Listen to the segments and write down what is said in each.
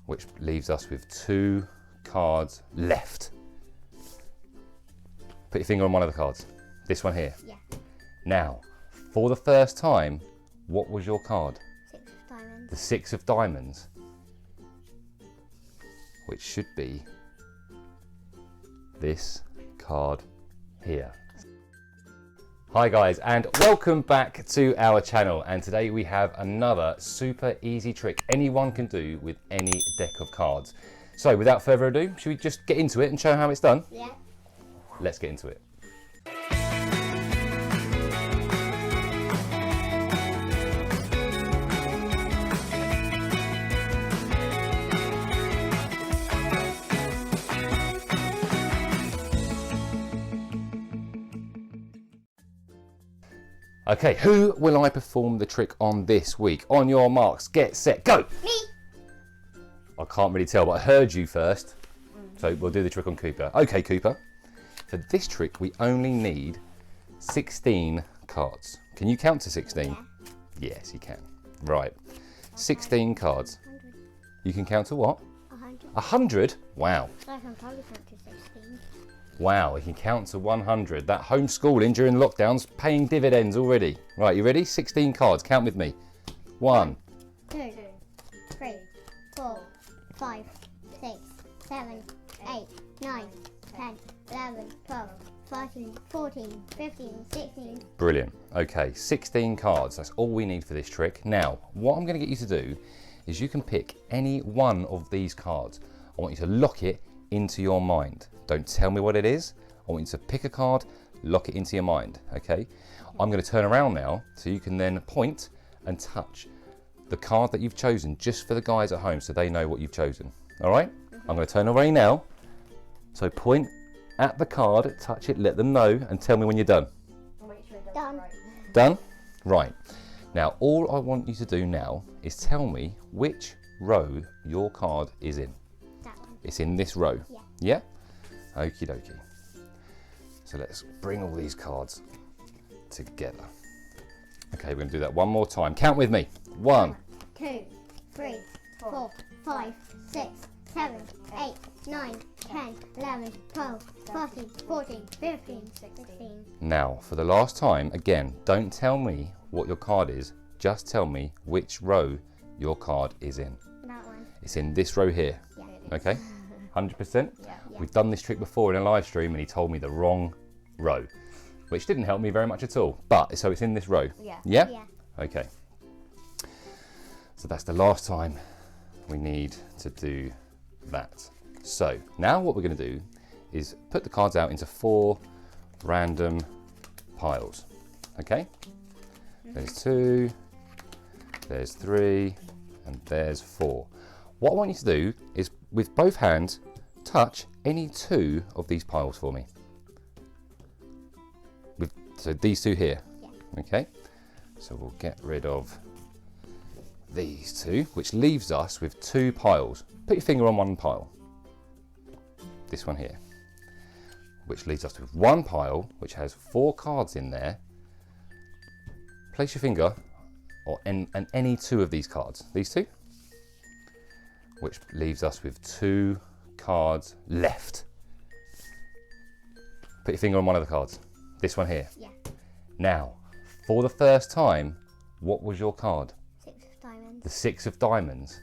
which leaves us with 2 cards left. Put your finger on one of the cards. This one here. Yeah. Now, for the first time, what was your card? 6 of diamonds. The 6 of diamonds, which should be this card here. Hi guys, and welcome back to our channel, and today we have another super easy trick anyone can do with any deck of cards. So without further ado, should we just get into it and show how it's done? Yeah. Let's get into it. Okay, who will I perform the trick on this week? On your marks, get set, go! Me! I can't really tell, but I heard you first. So we'll do the trick on Cooper. Okay, Cooper. For this trick, we only need 16 cards. Can you count to 16? Yeah. Yes, you can. Right. 16 cards. 100. You can count to what? 100. 100? Wow. I can probably count to 16. Wow, you can count to 100. That homeschooling during lockdown's paying dividends already. Right, you ready? 16 cards. Count with me. 1, 2, 3, 4, 5, 6, 7, 8, 9, 10, 11, 12, 13, 14, 15, 16. Brilliant. Okay, 16 cards. That's all we need for this trick. Now, what I'm going to get you to do is you can pick any one of these cards. I want you to lock it into your mind. Don't tell me what it is. I want you to pick a card, lock it into your mind, okay? I'm going to turn around now so you can then point and touch the card that you've chosen, just for the guys at home so they know what you've chosen. All right? I'm going to turn away now. So point at the card, touch it, let them know, and tell me when you're done. Done. Done? Right. Now, all I want you to do now is tell me which row your card is in. That one. It's in this row. Yeah. Yeah? Okie dokie. So let's bring all these cards together. Okay, we're going to do that one more time. Count with me. 1, 2, 3, 4, 5, 6, 7, 8, 9, 10, 11, 12, 13, 14, 15, 16. Now, for the last time, again, don't tell me what your card is. Just tell me which row your card is in. That one. It's in this row here. Yeah. Okay? 100%? Yeah. We've done this trick before in a live stream and he told me the wrong row, which didn't help me very much at all. But, so it's in this row. Yeah. Yeah? Yeah. Okay. So that's the last time we need to do that. So now what we're going to do is put the cards out into 4 random piles. Okay? There's 2, there's 3, and there's 4. What I want you to do is, with both hands, touch any 2 of these piles for me. So these 2 here. Yeah. Okay? So we'll get rid of these 2, which leaves us with 2 piles. Put your finger on one pile. This one here. Which leaves us with 1 pile, which has 4 cards in there. Place your finger on any 2 of these cards. These 2. Which leaves us with 2 cards left. Put your finger on one of the cards. This one here. Yeah. Now, for the first time, what was your card? 6 of diamonds. The 6 of diamonds,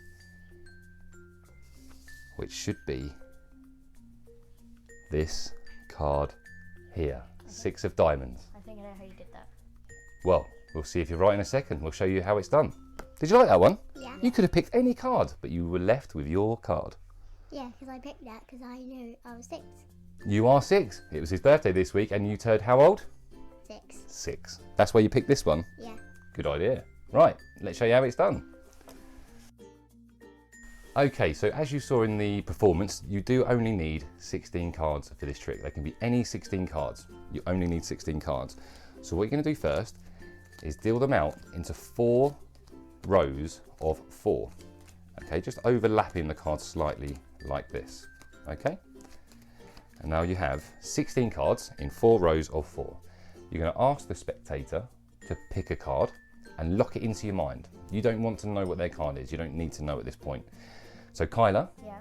which should be this card here. 6 of diamonds. I think I know how you did that. Well, we'll see if you're right in a second. We'll show you how it's done. Did you like that one? Yeah. You could have picked any card, but you were left with your card. Yeah, because I picked that because I knew I was 6. You are 6. It was his birthday this week, and you turned how old? 6. 6. That's why you picked this one? Yeah. Good idea. Right, let's show you how it's done. Okay, so as you saw in the performance, you do only need 16 cards for this trick. They can be any 16 cards. You only need 16 cards. So what you're going to do first is deal them out into 4 rows of 4. Okay, just overlapping the cards slightly like this. Okay? And now you have 16 cards in 4 rows of 4. You're going to ask the spectator to pick a card and lock it into your mind. You don't want to know what their card is. You don't need to know at this point. So Kyla, Yeah.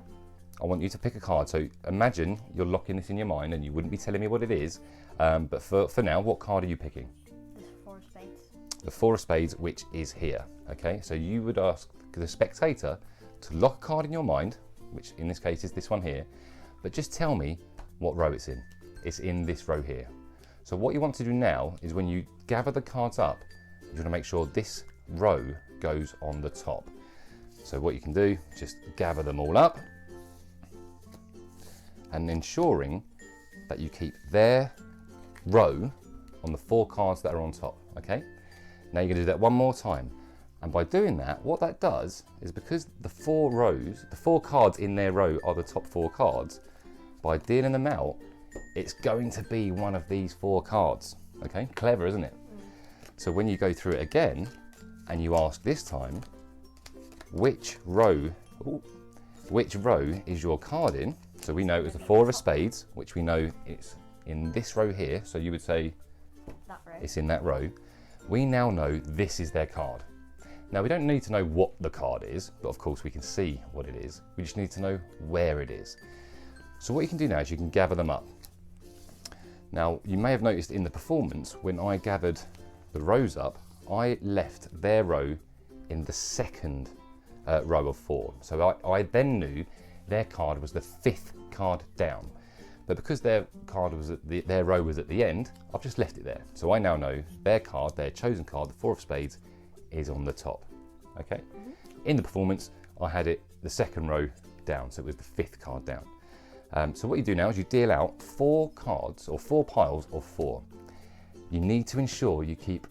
I want you to pick a card. So imagine you're locking this in your mind and you wouldn't be telling me what it is. But for now, what card are you picking? There's 4 of spades. The 4 of spades, which is here. Okay, so you would ask the spectator to lock a card in your mind, which in this case is this one here, but just tell me what row it's in. It's in this row here. So what you want to do now is when you gather the cards up, you want to make sure this row goes on the top. So what you can do, just gather them all up and ensuring that you keep their row on the 4 cards that are on top, okay? Now you're going to do that one more time. And by doing that, what that does is because the 4 rows, the 4 cards in their row are the top 4 cards, by dealing them out, it's going to be one of these 4 cards, okay? Clever, isn't it? So when you go through it again, and you ask this time, which row is your card in? So we know it was the 4 of spades, which we know it's in this row here. So you would say That row. it's in that row. We now know this is their card. Now we don't need to know what the card is, but of course we can see what it is. We just need to know where it is. So what you can do now is you can gather them up. Now you may have noticed in the performance, when I gathered the rows up, I left their row in the second row of 4. So I then knew their card was the 5th card down. But because their card was their row was at the end, I've just left it there. So I now know their card, their chosen card, the 4 of spades, is on the top. Okay. In the performance, I had it the 2nd row down, so it was the 5th card down. So what you do now is you deal out 4 cards or 4 piles of 4. You need to ensure you keep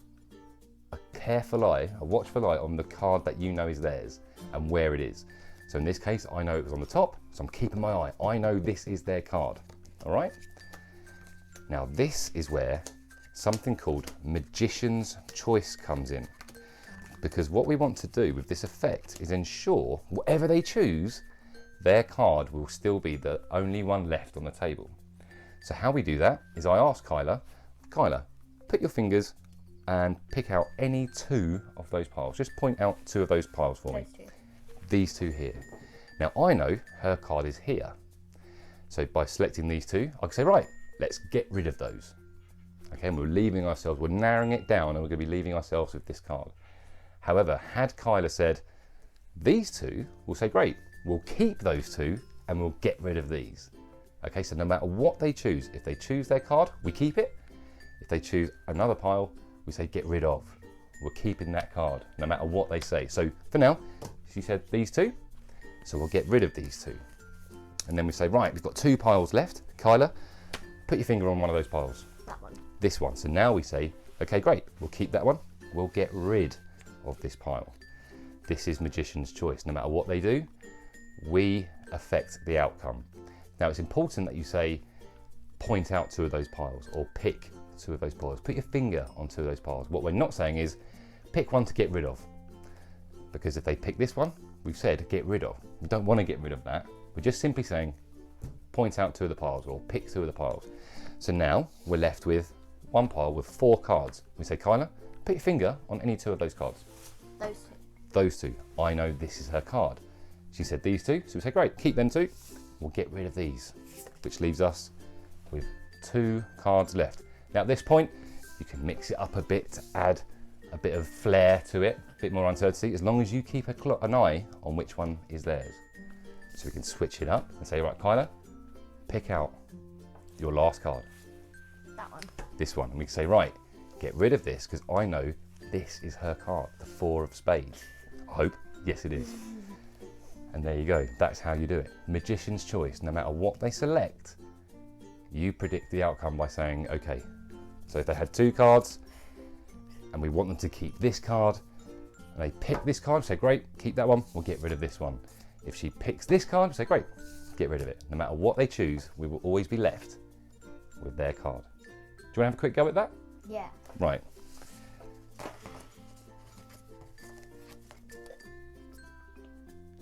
a careful eye, a watchful eye on the card that you know is theirs and where it is. So in this case, I know it was on the top, so I'm keeping my eye. I know this is their card, all right? Now this is where something called Magician's Choice comes in. Because what we want to do with this effect is ensure whatever they choose, their card will still be the only one left on the table. So how we do that is I ask Kyla, put your fingers and pick out any 2 of those piles. Just point out 2 of those piles for me. Those 2. These 2 here. Now I know her card is here. So by selecting these 2, I can say, right, let's get rid of those. Okay, and we're narrowing it down and we're going to be leaving ourselves with this card. However, had Kyla said, these 2, we'll say, great, we'll keep those 2 and we'll get rid of these. Okay, so no matter what they choose, if they choose their card, we keep it. If they choose another pile, we say get rid of. We're keeping that card, no matter what they say. So for now, she said these 2, so we'll get rid of these 2. And then we say, right, we've got 2 piles left. Kyla, put your finger on one of those piles. That one. This one. So now we say, okay, great, we'll keep that one. We'll get rid of this pile. This is Magician's Choice. No matter what they do, we affect the outcome. Now it's important that you say, point out 2 of those piles or pick 2 of those piles. Put your finger on 2 of those piles. What we're not saying is, pick one to get rid of. Because if they pick this one, we've said get rid of. We don't want to get rid of that. We're just simply saying, point out 2 of the piles or pick 2 of the piles. So now we're left with one pile with 4 cards. We say, Kyla, put your finger on any 2 of those cards. Those 2. Those 2. I know this is her card. She said these 2, so we say, great, keep them 2. We'll get rid of these, which leaves us with 2 cards left. Now at this point, you can mix it up a bit to add a bit of flair to it, a bit more uncertainty, as long as you keep an eye on which one is theirs. So we can switch it up and say, right, Kyla, pick out your last card. That one. This one. And we can say, right, get rid of this, because I know this is her card, the 4 of spades. I hope. Yes, it is. And there you go. That's how you do it. Magician's Choice. No matter what they select, you predict the outcome by saying, okay, so if they had 2 cards and we want them to keep this card, and they pick this card, say, great, keep that one, we'll get rid of this one. If she picks this card, we say, great, get rid of it. No matter what they choose, we will always be left with their card. Do you want to have a quick go at that? Yeah. Right.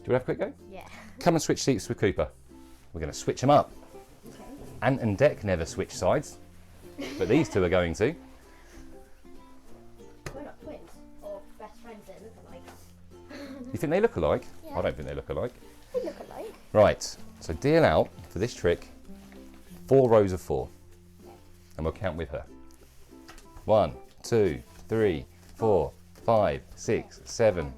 Do you want to have a quick go? Yeah. Come and switch seats with Cooper. We're going to switch them up. Okay. Ant and Dec never switch sides, but these 2 are going to. We're not twins or best friends, they look alike. You think they look alike? Yeah. I don't think they look alike. They look Right, so deal out for this trick 4 rows of 4. And we'll count with her. 1, 2, 3, 4, 5, 6, 7,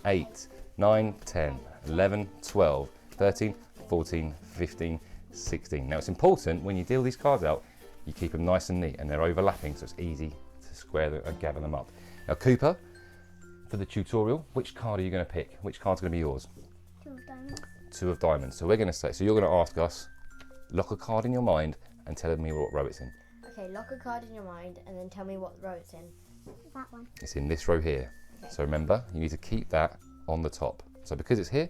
8, 9, 10, 11, 12, 13, 14, 15, 16. Now it's important when you deal these cards out, you keep them nice and neat and they're overlapping so it's easy to square them and gather them up. Now Cooper, for the tutorial, which card are you going to pick? Which card's going to be yours? 2 of diamonds. 2 of diamonds. So we're going to say, so you're going to ask us, lock a card in your mind and tell me what row it's in. Okay, lock a card in your mind and then tell me what row it's in. That one. It's in this row here. Okay. So remember, you need to keep that on the top. So because it's here,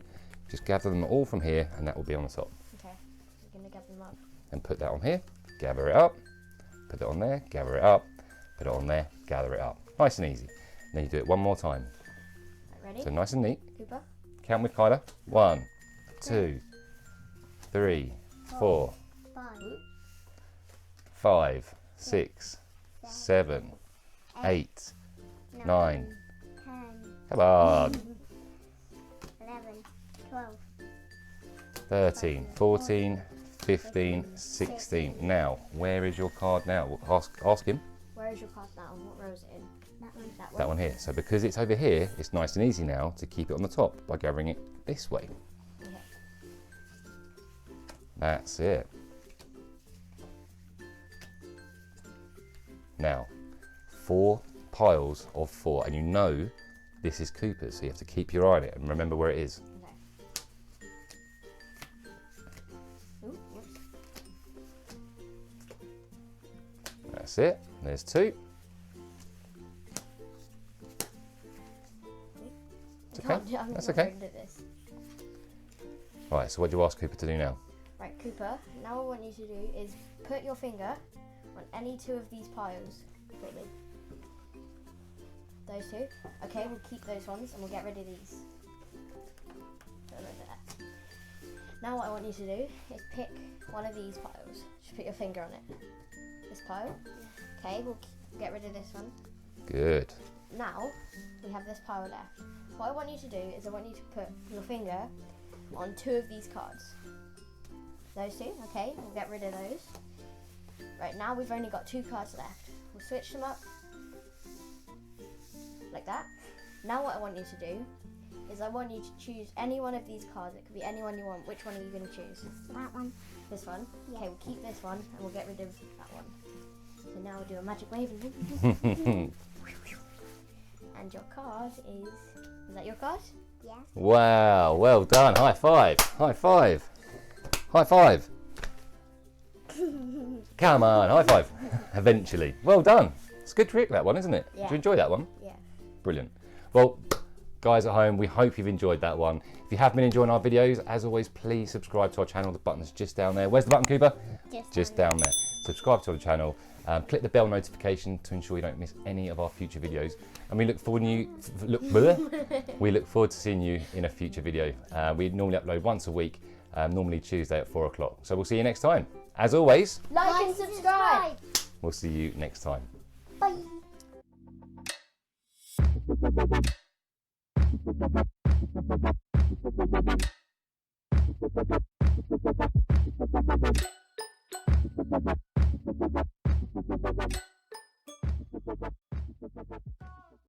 just gather them all from here and that will be on the top. Okay, we're going to gather them up. And put that on here, gather it up, put it on there, gather it up, put it on there, gather it up. Nice and easy. Then you do it one more time. Right, ready? So nice and neat. Cooper? Count with Kyla. 1, 2, 3, 4, 5, 5, 6, 7, 8, 9. 10, Come on. 11, 12, 13, 14, 15, 16. Now, where is your card now? We'll ask him. Where is your card now? What row is it in? that one. That one here. So because it's over here, it's nice and easy now to keep it on the top by gathering it this way. Okay. That's it. Now, 4 piles of 4, and you know this is Cooper's, so you have to keep your eye on it and remember where it is. Okay. Ooh, whoops. That's it. There's 2. It's okay. I'm That's not okay. good at this. Right, so what do you ask Cooper to do now? Right, Cooper, now what I want you to do is put your finger on any 2 of these piles for me. Those 2. Okay, we'll keep those ones and we'll get rid of these. Get rid of that. Now what I want you to do is pick one of these piles. Just put your finger on it. This pile. Okay, we'll get rid of this one. Good. Now, we have this pile left. What I want you to do is I want you to put your finger on 2 of these cards. Those 2, okay, we'll get rid of those. Right, now we've only got 2 cards left. We'll switch them up, like that. Now what I want you to do is I want you to choose any one of these cards. It could be any one you want. Which one are you going to choose? That one. This one? Yeah. Okay, we'll keep this one and we'll get rid of that one. So now we'll do a magic wave and your card is that your card? Yeah. Wow, well done. High five. High five. High five. Come on, high five. Eventually. Well done. It's a good trick, that one, isn't it? Yeah. Did you enjoy that one? Yeah. Brilliant. Well, guys at home, we hope you've enjoyed that one. If you have been enjoying our videos, as always, please subscribe to our channel. The button's just down there. Where's the button, Cooper? Just down there. Subscribe to our channel. Click the bell notification to ensure you don't miss any of our future videos. And we look forward we look forward to seeing you in a future video. We normally upload once a week, normally Tuesday at 4 o'clock. So we'll see you next time. As always, Like and subscribe. we'll see you next time. Bye.